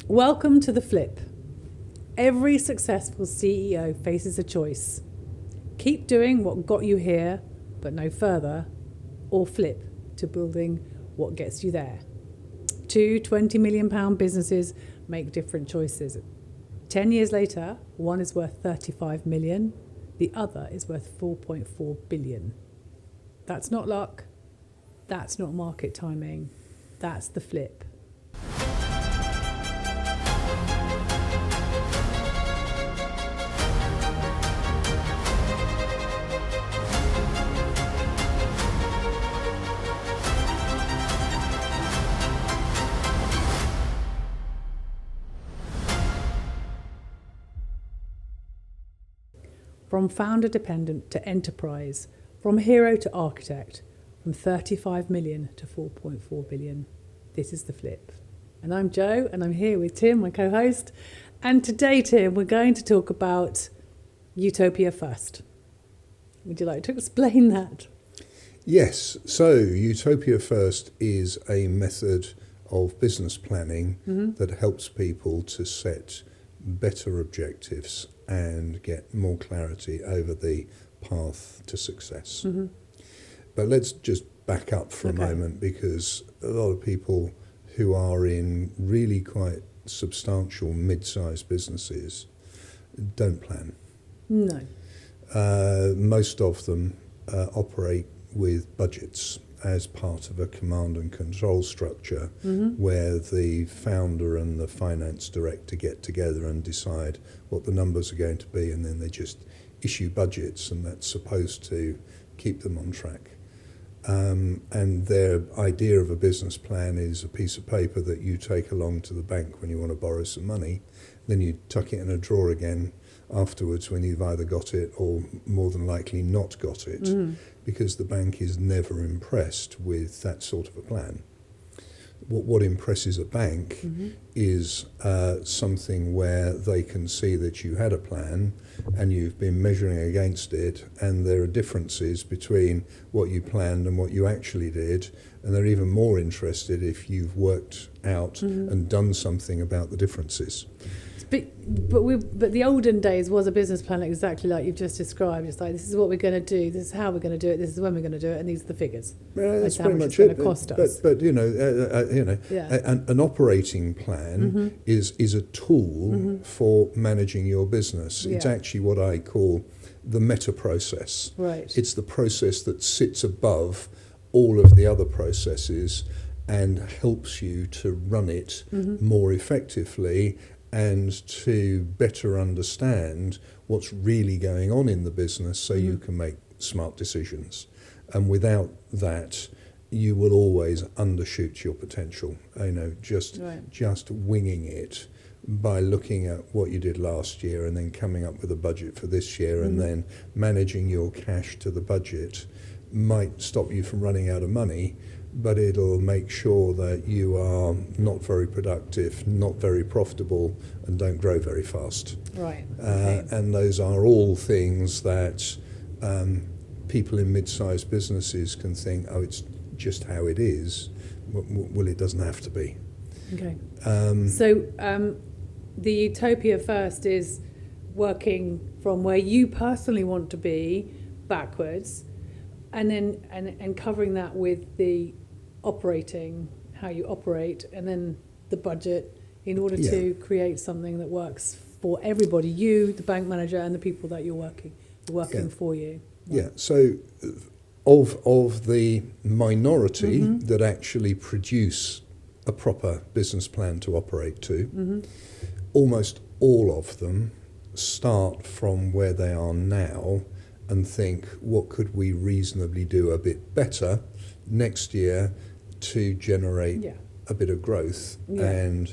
Welcome to the flip. Every successful CEO faces a choice. Keep doing what got you here, but no further, or flip to building what gets you there. Two £20 million businesses make different choices. 10 years later, one is worth 35 million, the other is worth 4.4 billion. That's not luck, that's not market timing, that's the flip. From founder dependent to enterprise, from hero to architect, from 35 million to 4.4 billion. This is the flip. And I'm Jo, and I'm here with Tim, my co-host. And today, Tim, we're going to talk about Utopia First. Would you like to explain that? Yes. So Utopia First is a method of business planning that helps people to set better objectives and get more clarity over the path to success. But let's just back up for a moment, because a lot of people who are in really quite substantial mid-sized businesses don't plan. No. Most of them operate with budgets as part of a command and control structure where the founder and the finance director get together and decide what the numbers are going to be, and then they just issue budgets, and that's supposed to keep them on track. And their idea of a business plan is a piece of paper that you take along to the bank when you want to borrow some money, then you tuck it in a drawer again afterwards when you've either got it or more than likely not got it, because the bank is never impressed with that sort of a plan. What impresses a bank is something where they can see that you had a plan and you've been measuring against it, and there are differences between what you planned and what you actually did, and they're even more interested if you've worked out and done something about the differences. But the olden days was a business plan exactly like you've just described. It's like, this is what we're going to do, this is how we're going to do it, this is when we're going to do it, and these are the figures. That's how pretty much much it's it. going to cost us. But an operating plan is a tool for managing your business. It's actually what I call the meta process. Right. It's the process that sits above all of the other processes and helps you to run it more effectively and to better understand what's really going on in the business, so you can make smart decisions. And without that, you will always undershoot your potential. Just winging it by looking at what you did last year and then coming up with a budget for this year and then managing your cash to the budget might stop you from running out of money, but it'll make sure that you are not very productive, not very profitable, and don't grow very fast. Right. And those are all things that people in mid-sized businesses can think, oh, it's just how it is. Well, it doesn't have to be. Okay. The Utopia First is working from where you personally want to be backwards, and then and covering that with the operating, how you operate, and then the budget, in order to create something that works for everybody, you, the bank manager, and the people that you're working for you. Right. Yeah. So of the minority that actually produce a proper business plan to operate to, almost all of them start from where they are now and think, what could we reasonably do a bit better next year to generate a bit of growth? And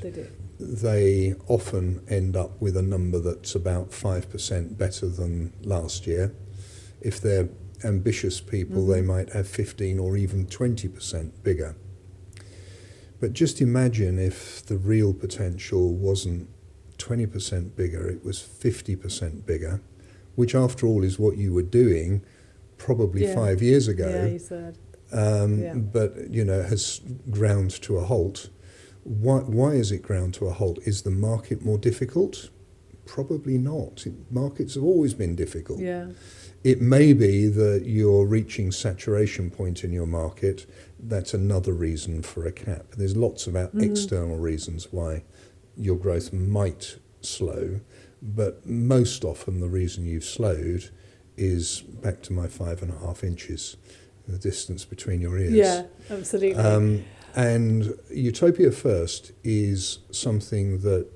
they often end up with a number that's about 5% better than last year. If they're ambitious people, they might have 15 or even 20% bigger. But just imagine if the real potential wasn't 20% bigger, it was 50% bigger, which after all is what you were doing probably 5 years ago. Yeah, you said. But has ground to a halt. Why is it ground to a halt? Is the market more difficult? Probably not. Markets have always been difficult. Yeah. It may be that you're reaching saturation point in your market. That's another reason for a cap. There's lots of external reasons why your growth might slow, but most often the reason you've slowed is back to my 5.5 inches, the distance between your ears. Yeah, absolutely. And Utopia First is something that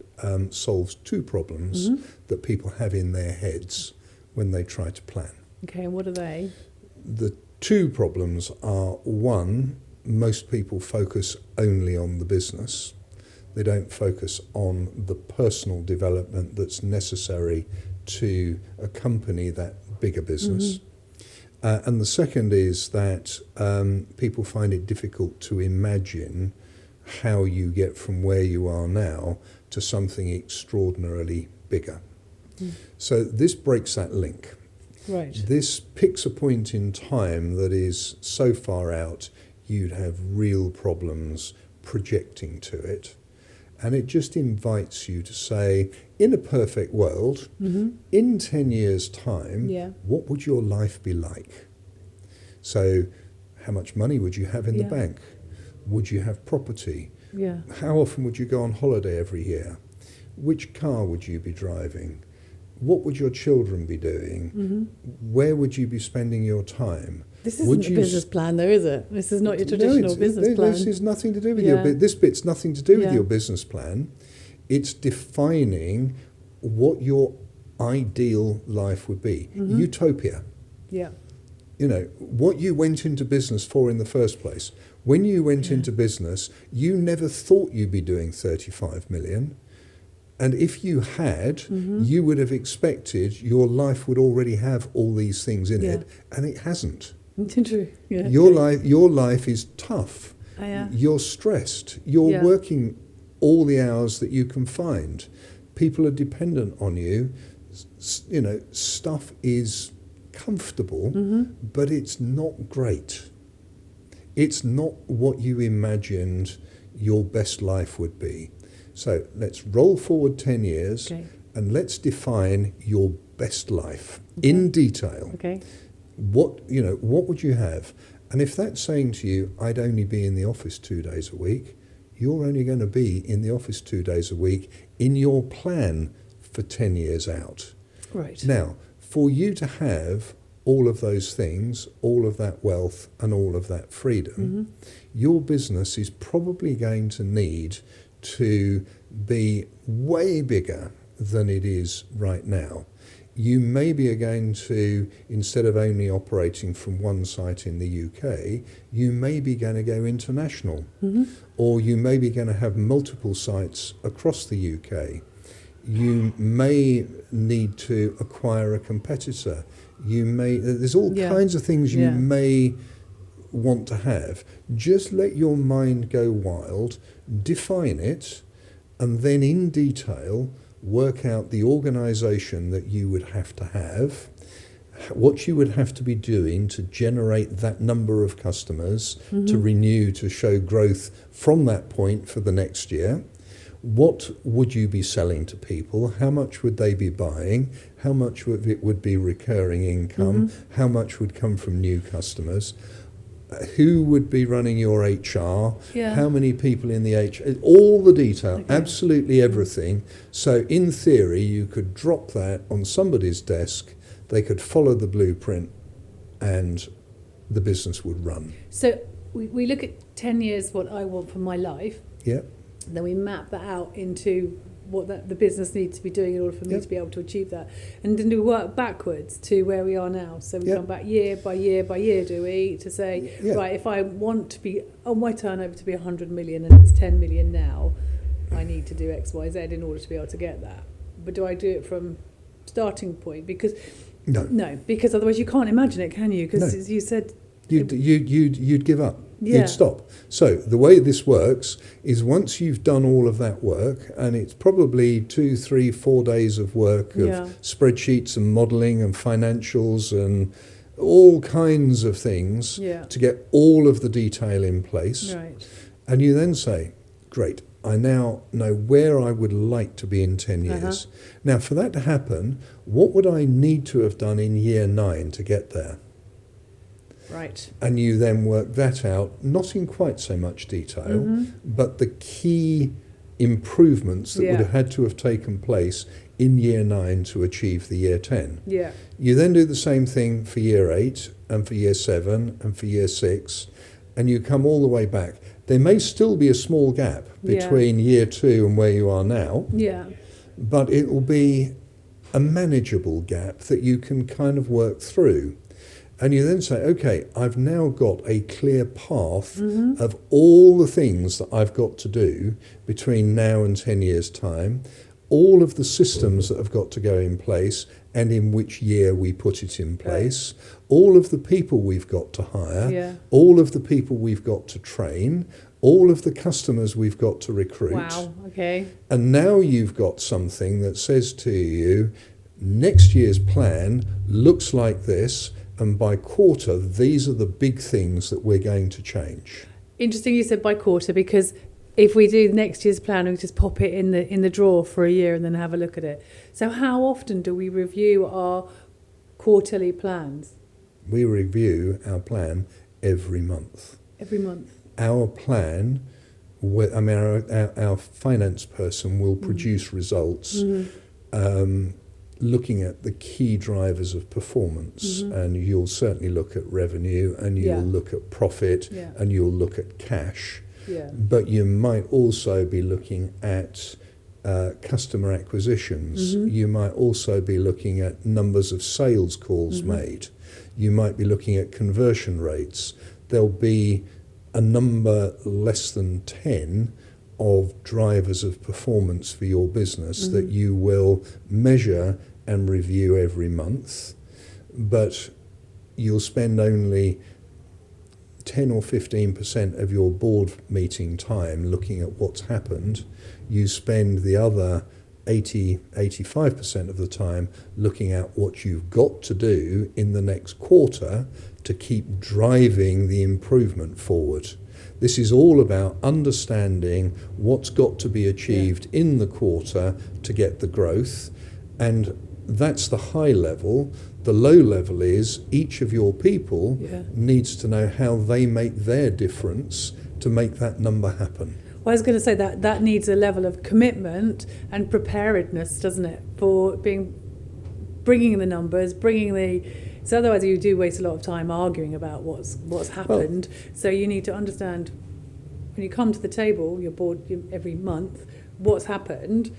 solves two problems that people have in their heads when they try to plan. Okay, and what are they? The two problems are, one, most people focus only on the business. They don't focus on the personal development that's necessary to accompany that bigger business. And the second is that people find it difficult to imagine how you get from where you are now to something extraordinarily bigger. So this breaks that link. Right. This picks a point in time that is so far out you'd have real problems projecting to it. And it just invites you to say, in a perfect world, in 10 years' time, what would your life be like? So how much money would you have in the bank? Would you have property? Yeah. How often would you go on holiday every year? Which car would you be driving? What would your children be doing? Where would you be spending your time? This isn't a business plan, though, is it? This is not your traditional business plan. This is nothing to do with this bit's nothing to do with your business plan. It's defining what your ideal life would be. Utopia. Yeah. You know, what you went into business for in the first place. When you went into business, you never thought you'd be doing 35 million. And if you had, you would have expected your life would already have all these things in it, and it hasn't. True. Yeah. Your life is tough. You're stressed. You're working all the hours that you can find. People are dependent on you. You know, stuff is comfortable, but it's not great. It's not what you imagined your best life would be. So let's roll forward 10 years and let's define your best life in detail. What would you have? And if that's saying to you, I'd only be in the office 2 days a week, you're only going to be in the office 2 days a week in your plan for 10 years out. Right. Now, for you to have all of those things, all of that wealth and all of that freedom, your business is probably going to need to be way bigger than it is right now. You maybe are going to, instead of only operating from one site in the UK, you may be going to go international, or you may be going to have multiple sites across the UK. You may need to acquire a competitor. There's all kinds of things you may want to have. Just let your mind go wild, define it, and then in detail work out the organisation that you would have to have, what you would have to be doing to generate that number of customers, to renew, to show growth from that point for the next year. What would you be selling to people? How much would they be buying? How much of it would be recurring income? How much would come from new customers? Who would be running your HR? How many people in the HR? All the detail, absolutely everything. So in theory, you could drop that on somebody's desk, they could follow the blueprint, and the business would run. So we look at 10 years, what I want for my life. Yeah. Then we map that out into what the business needs to be doing in order for me to be able to achieve that. And then we work backwards to where we are now. So we come back year by year by year, do we, to say, right, if I want to be, my turnover to be 100 million and it's 10 million now, I need to do X, Y, Z in order to be able to get that. But do I do it from starting point? Because no, because otherwise you can't imagine it, can you? Because as you said, you'd give up. You'd stop. So the way this works is once you've done all of that work, and it's probably 2, 3, 4 days of work of spreadsheets and modelling and financials and all kinds of things to get all of the detail in place. Right. And you then say, Great. I now know where I would like to be in 10 years. Now, for that to happen, what would I need to have done in year 9 to get there? Right. And you then work that out, not in quite so much detail, but the key improvements that would have had to have taken place in year 9 to achieve the year 10. Yeah. You then do the same thing for year 8 and for year 7 and for year 6, and you come all the way back. There may still be a small gap between year 2 and where you are now, but it will be a manageable gap that you can kind of work through. And you then say, okay, I've now got a clear path of all the things that I've got to do between now and 10 years' time, all of the systems that have got to go in place and in which year we put it in place, all of the people we've got to hire, all of the people we've got to train, all of the customers we've got to recruit. Wow, okay. And now you've got something that says to you, next year's plan looks like this, and by quarter, these are the big things that we're going to change. Interesting you said by quarter, because if we do next year's plan, we just pop it in the drawer for a year and then have a look at it. So how often do we review our quarterly plans? We review our plan every month. Every month? Our plan, our finance person will produce results looking at the key drivers of performance, and you'll certainly look at revenue, and you'll look at profit, and you'll look at cash. But you might also be looking at customer acquisitions. You might also be looking at numbers of sales calls made. You might be looking at conversion rates. There'll be a number less than 10 of drivers of performance for your business that you will measure and review every month, but you'll spend only 10 or 15% of your board meeting time looking at what's happened. You spend the other 85% of the time looking at what you've got to do in the next quarter to keep driving the improvement forward. This is all about understanding what's got to be achieved in the quarter to get the growth, and that's the high level. The low level is each of your people needs to know how they make their difference to make that number happen. Well, I was going to say that needs a level of commitment and preparedness, doesn't it, for bringing the numbers, so otherwise you do waste a lot of time arguing about what's happened. So you need to understand when you come to the table, your board every month, what's happened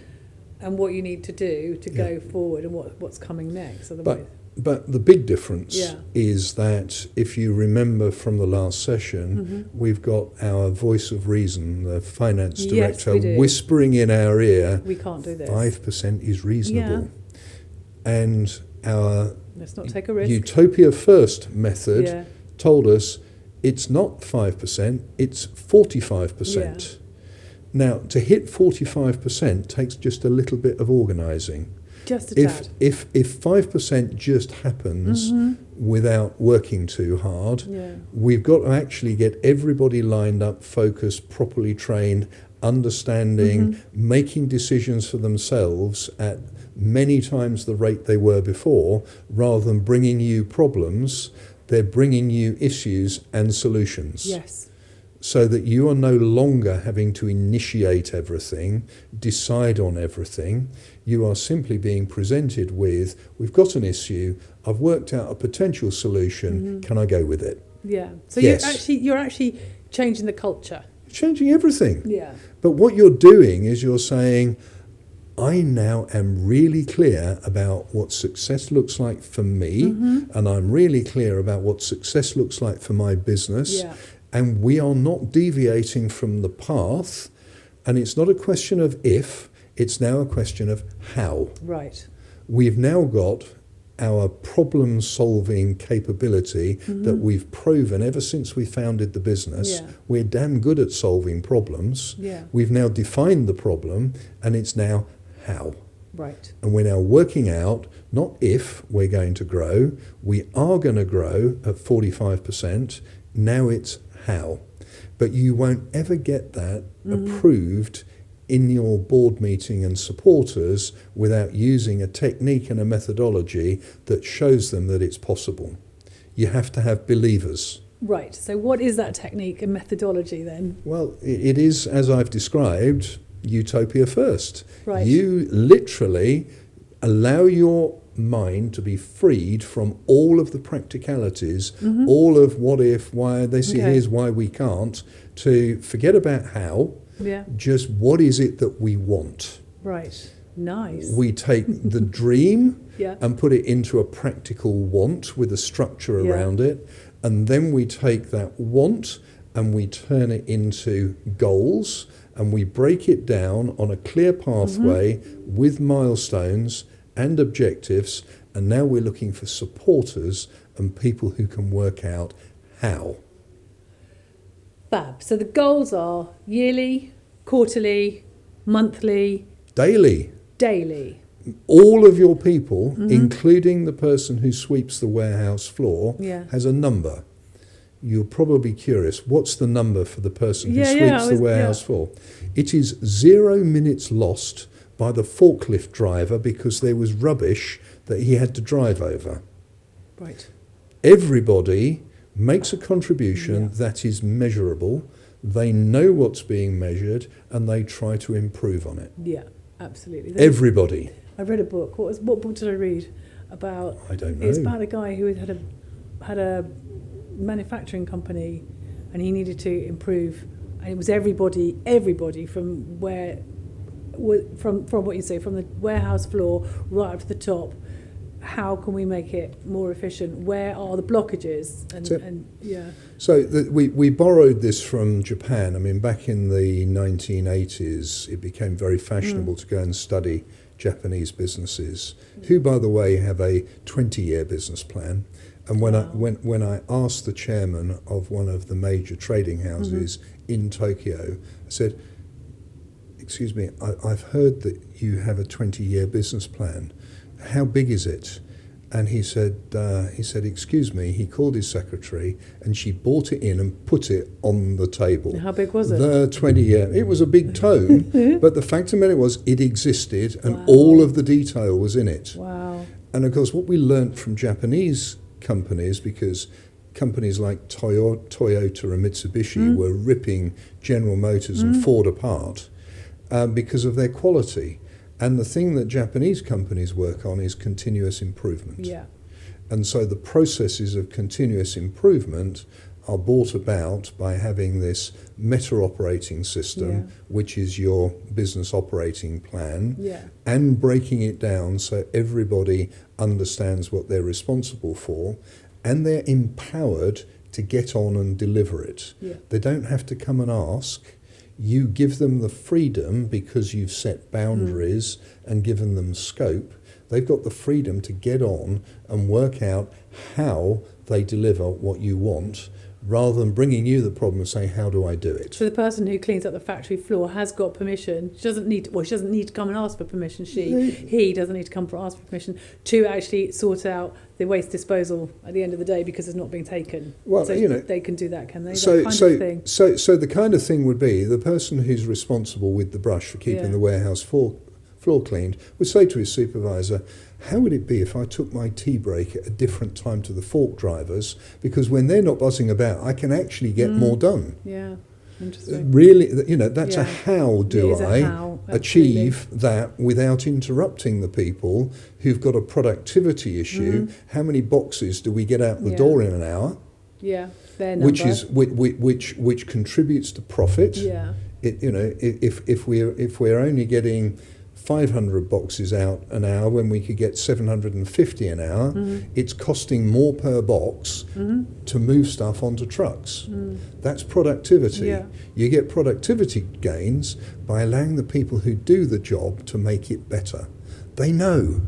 and what you need to do to go forward and what's coming next. Otherwise. But the big difference is that if you remember from the last session, we've got our voice of reason, the finance director, whispering in our ear, we can't do this. 5% is reasonable. And our let's not take a risk. Utopia First method told us it's not 5%, it's 45%. Now, to hit 45% takes just a little bit of organising. Just a tad. If 5% just happens without working too hard, we've got to actually get everybody lined up, focused, properly trained, understanding, making decisions for themselves at many times the rate they were before. Rather than bringing you problems, they're bringing you issues and solutions. Yes. So that you are no longer having to initiate everything, decide on everything. You are simply being presented with, we've got an issue, I've worked out a potential solution, can I go with it? Yeah. So yes. you're actually changing the culture. Changing everything. Yeah. But what you're doing is you're saying, I now am really clear about what success looks like for me, and I'm really clear about what success looks like for my business. Yeah. And we are not deviating from the path, and it's not a question of if, it's now a question of how. Right. We've now got our problem-solving capability that we've proven ever since we founded the business. We're damn good at solving problems. We've now defined the problem, and it's now how. Right. And we're now working out not if we're going to grow, we are going to grow at 45%, now it's how. But you won't ever get that approved in your board meeting and supporters without using a technique and a methodology that shows them that it's possible. You have to have believers. Right. So what is that technique and methodology then? Well, it is, as I've described, Utopia First. Right. You literally allow your mind to be freed from all of the practicalities, all of what if, why, they say here's why we can't, to forget about how, just what is it that we want. Right. Nice. We take the dream Yeah. and put it into a practical want with a structure around it, and then we take that want and we turn it into goals, and we break it down on a clear pathway with milestones and objectives, and now we're looking for supporters and people who can work out how. Fab. So the goals are yearly, quarterly, monthly, Daily. daily. All of your people, including the person who sweeps the warehouse floor, has a number. You're probably curious, what's the number for the person who sweeps the warehouse floor? It is 0 minutes lost by the forklift driver because there was rubbish that he had to drive over. Right. Everybody makes a contribution that is measurable. They know what's being measured and they try to improve on it. Yeah, absolutely. Everybody. I read a book. What book did I read about? I don't know. It's about a guy who had a manufacturing company, and he needed to improve, and it was everybody from from what you say, from the warehouse floor right up to the top. How can we make it more efficient? Where are the blockages? So we borrowed this from Japan. I mean, back in the 1980s, it became very fashionable to go and study Japanese businesses, who, by the way, have a 20-year business plan. And when I asked the chairman of one of the major trading houses in Tokyo, I said, "Excuse me, I've heard that you have a 20-year business plan. How big is it?" And he said, "Excuse me." He called his secretary, and she brought it in and put it on the table. How big was it? The 20-year. It was a big tome, but the fact of the matter was, it existed, and all of the detail was in it. Wow. And of course, what we learnt from Japanese companies, because companies like Toyota and Mitsubishi were ripping General Motors and Ford apart because of their quality. And the thing that Japanese companies work on is continuous improvement. Yeah. And so the processes of continuous improvement are brought about by having this meta operating system, which is your business operating plan, and breaking it down so everybody understands what they're responsible for, and they're empowered to get on and deliver it. Yeah. They don't have to come and ask. You give them the freedom because you've set boundaries and given them scope. They've got the freedom to get on and work out how they deliver what you want, rather than bringing you the problem and saying, how do I do it? So the person who cleans up the factory floor has got permission. She doesn't need to come and ask for permission. He doesn't need to come ask for permission to actually sort out the waste disposal at the end of the day because it's not being taken. Well, so they can do that, can they? So the kind of thing would be the person who's responsible with the brush for keeping the warehouse floor cleaned would say to his supervisor, how would it be if I took my tea break at a different time to the fork drivers? Because when they're not buzzing about, I can actually get more done. Yeah, interesting. Really, that's a how do I how, achieve that without interrupting the people who've got a productivity issue. How many boxes do we get out the door in an hour? Yeah, their number. Which contributes to profit. Yeah. If we're only getting 500 boxes out an hour when we could get 750 an hour, it's costing more per box to move stuff onto trucks. That's productivity. Yeah. You get productivity gains by allowing the people who do the job to make it better. They know.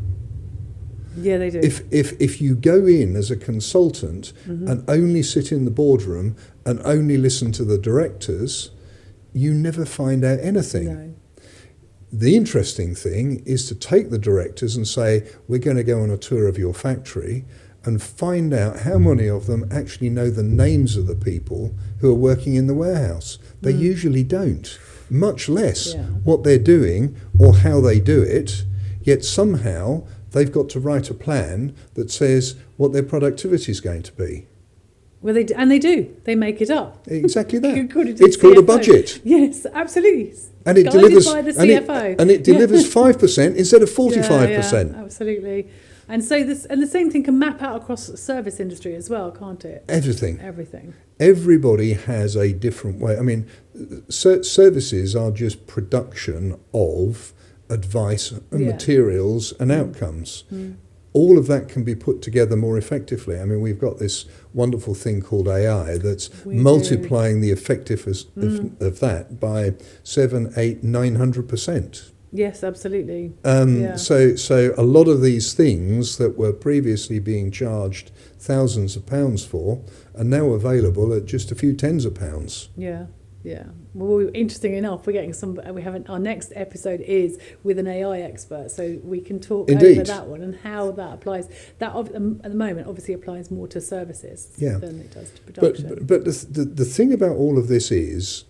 Yeah, they do. If you go in as a consultant and only sit in the boardroom and only listen to the directors, you never find out anything. No. The interesting thing is to take the directors and say, we're going to go on a tour of your factory, and find out how many of them actually know the names of the people who are working in the warehouse. They usually don't, much less what they're doing or how they do it, yet somehow they've got to write a plan that says what their productivity is going to be. Well, they do. They make it up. Exactly that. It's called a budget. Yes, absolutely. And it Guided delivers by the CFO. and it delivers 5% instead of 45%. Yeah, absolutely. And so the same thing can map out across the service industry as well, can't it? Everything. Everything. Has a different way. I mean, services are just production of advice and materials and outcomes. All of that can be put together more effectively. I mean, we've got this wonderful thing called AI that's multiplying the effectiveness of that by 700, 800, 900%. Yes, absolutely. So a lot of these things that were previously being charged thousands of pounds for are now available at just a few tens of pounds. Yeah. Well, interesting enough, our next episode is with an AI expert, so we can talk over that one and how that applies. That at the moment obviously applies more to services than it does to production. But the thing about all of this is,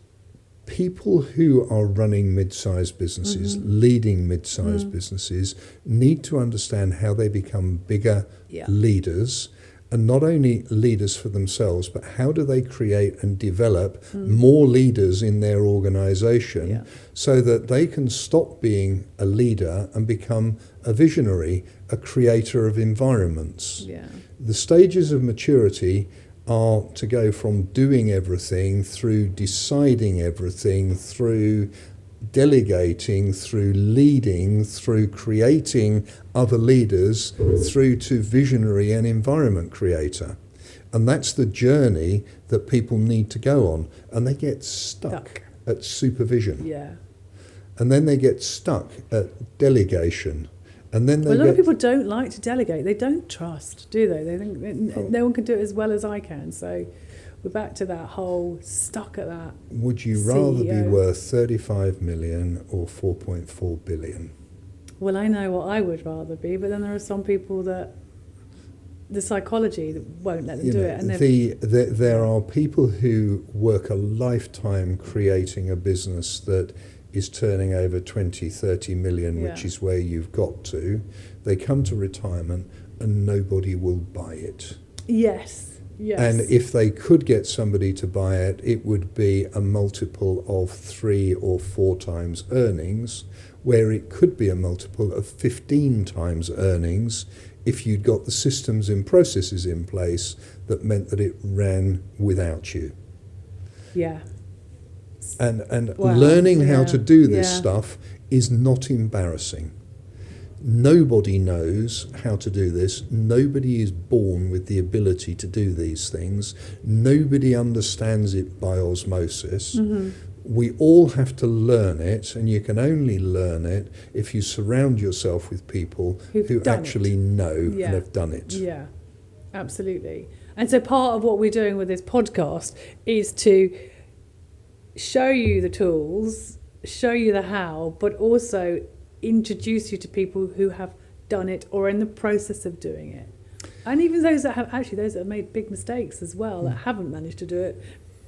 people who are running mid-sized businesses, leading mid-sized businesses, need to understand how they become bigger leaders. And not only leaders for themselves, but how do they create and develop more leaders in their organisation so that they can stop being a leader and become a visionary, a creator of environments. Yeah. The stages of maturity are to go from doing everything through deciding everything, through delegating, through leading, through creating other leaders, through to visionary and environment creator. And that's the journey that people need to go on. And they get stuck at supervision. Yeah. And then they get stuck at delegation. And then a lot of people don't like to delegate. They don't trust, do they? They think no one can do it as well as I can. So we're back to that whole stuck at that. Would you rather be worth 35 million or 4.4 billion? Well, I know what I would rather be, but then there are some people that the psychology that won't let them do it. And there are people who work a lifetime creating a business that is turning over 20, 30 million, which is where you've got to. They come to retirement and nobody will buy it. Yes. And if they could get somebody to buy it, it would be a multiple of 3 or 4 times earnings, where it could be a multiple of 15 times earnings if you'd got the systems and processes in place that meant that it ran without you. Yeah. And learning how to do this stuff is not embarrassing. Nobody knows how to do this. Nobody is born with the ability to do these things. Nobody understands it by osmosis. We all have to learn it, and you can only learn it if you surround yourself with people who actually know and have done it. Yeah, absolutely. And so part of what we're doing with this podcast is to show you the tools, show you the how, but also introduce you to people who have done it or are in the process of doing it. And even those that have made big mistakes as well, that haven't managed to do it,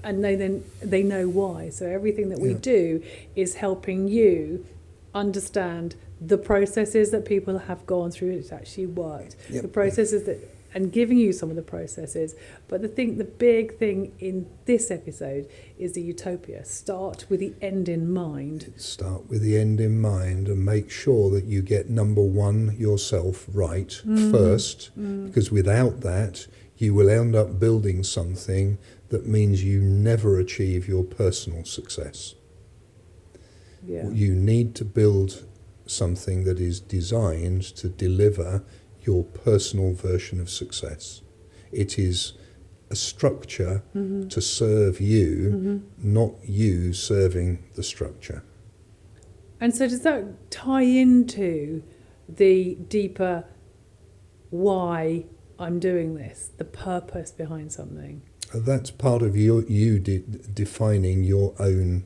and they know why. So everything that we do is helping you understand the processes that people have gone through. It's actually worked. The processes and giving you some of the processes. But the big thing in this episode is the utopia. Start with the end in mind. Start with the end in mind and make sure that you get number one yourself right first, because without that, you will end up building something that means you never achieve your personal success. Yeah. You need to build something that is designed to deliver your personal version of success. It is a structure to serve you, not you serving the structure. And so does that tie into the deeper why I'm doing this, the purpose behind something? That's part of you defining your own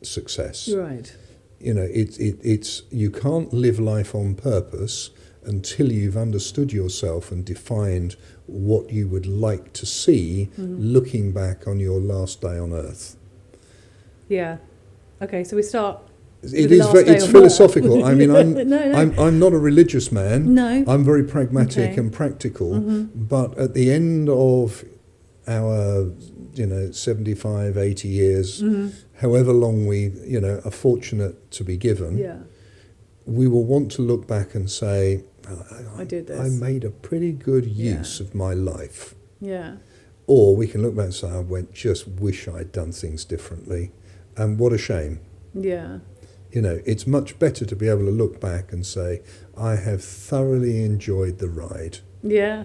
success. Right. You know, it's you can't live life on purpose until you've understood yourself and defined what you would like to see looking back on your last day on earth. Yeah. Okay, so we start. It's philosophical. I mean, No. I'm not a religious man. No. I'm very pragmatic and practical. But at the end of our, 75, 80 years, however long we, are fortunate to be given, we will want to look back and say, I did this. I made a pretty good use of my life. Yeah. Or we can look back and say, just wish I'd done things differently. And what a shame. Yeah. It's much better to be able to look back and say, I have thoroughly enjoyed the ride. Yeah.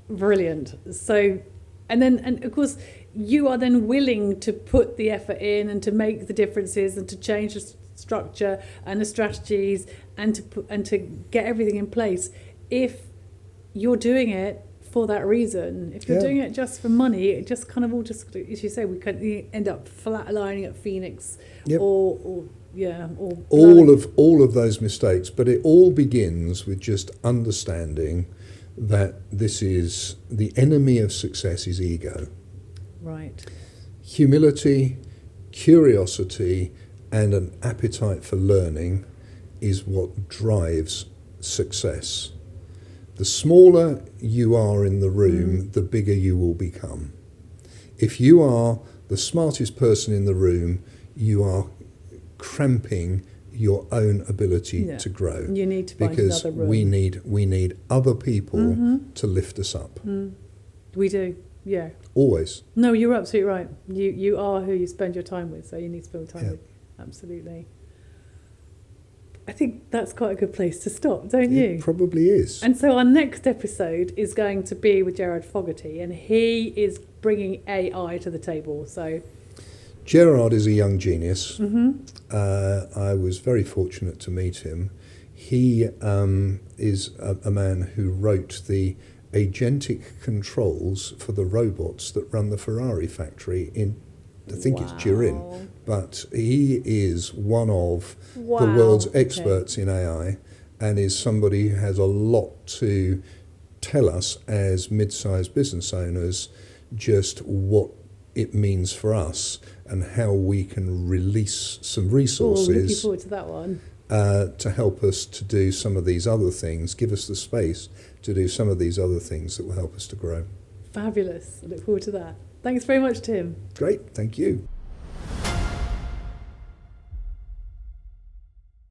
Brilliant. So, and of course, you are then willing to put the effort in and to make the differences and to change the structure and the strategies and to get everything in place if you're doing it for that reason. If you're doing it just for money, it just kind of all just, as you say, we could end up flatlining at Phoenix or all of those mistakes. But it all begins with just understanding that this is the enemy of success is ego. Right. Humility, curiosity, and an appetite for learning is what drives success. The smaller you are in the room, the bigger you will become. If you are the smartest person in the room, you are cramping your own ability to grow. You need to find because another room. we need other people to lift us up. We do, yeah. Always. No, you're absolutely right. You are who you spend your time with, so you need to spend time with. Absolutely. I think that's quite a good place to stop, don't you? It probably is. And so our next episode is going to be with Gerard Fogarty, and he is bringing AI to the table. So Gerard is a young genius. I was very fortunate to meet him. He is a man who wrote the agentic controls for the robots that run the Ferrari factory in, I think it's Turin, but he is one of the world's experts in AI and is somebody who has a lot to tell us as mid-sized business owners just what it means for us and how we can release some resources. Looking forward to that one. To help us to do some of these other things, give us the space to do some of these other things that will help us to grow. Fabulous. I look forward to that. Thanks very much, Tim. Great, thank you.